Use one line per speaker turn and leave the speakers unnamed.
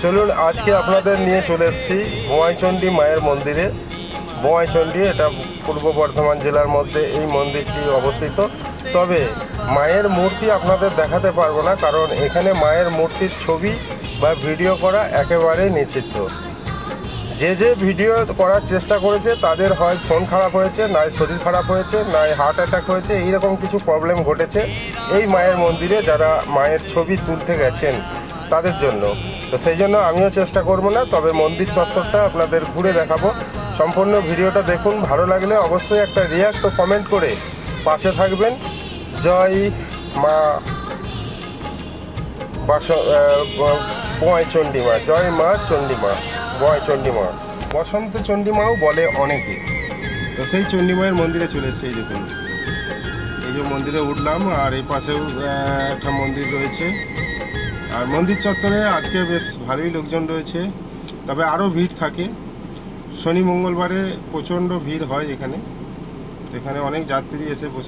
চলুন আজকে আপনাদের নিয়ে চলে এসেছি বোয়াইচণ্ডী মায়ের মন্দিরে। বোয়াইচণ্ডী এটা পূর্ব বর্ধমান জেলার মধ্যে এই মন্দিরটি অবস্থিত। তবে মায়ের মূর্তি আপনাদের দেখাতে পারবো না, কারণ এখানে মায়ের মূর্তির ছবি বা ভিডিও করা একেবারেই নিষিদ্ধ। যে ভিডিও করার চেষ্টা করেছে তাদের হয় ফোন খারাপ হয়েছে, নয় শরীর খারাপ হয়েছে, নয় হার্ট অ্যাটাক হয়েছে, এইরকম কিছু প্রবলেম ঘটেছে এই মায়ের মন্দিরে যারা মায়ের ছবি তুলতে গেছেন তাদের জন্য। তো সেই জন্য আমিও চেষ্টা করব না, তবে মন্দির চত্বরটা আপনাদের ঘুরে দেখাবো। সম্পূর্ণ ভিডিওটা দেখুন, ভালো লাগলে অবশ্যই একটা রিয়াক্ট ও কমেন্ট করে পাশে থাকবেন। জয় মা বোয়াইচণ্ডী মা, জয় মা চণ্ডী মা, বোয়াইচণ্ডী মা, বসন্ত চণ্ডী মাও বলে অনেকে। তো সেই চণ্ডী মায়ের মন্দিরে চলে এসেছে। এই দেখুন, এই যে মন্দিরে উঠলাম, আর এই পাশেও একটা মন্দির রয়েছে। আর মন্দির চত্বরে আজকে বেশ ভালোই লোকজন রয়েছে, তবে আরও ভিড় থাকে। শনি মঙ্গলবারে প্রচণ্ড ভিড় হয় এখানে। এখানে অনেক যাত্রী এসে বসে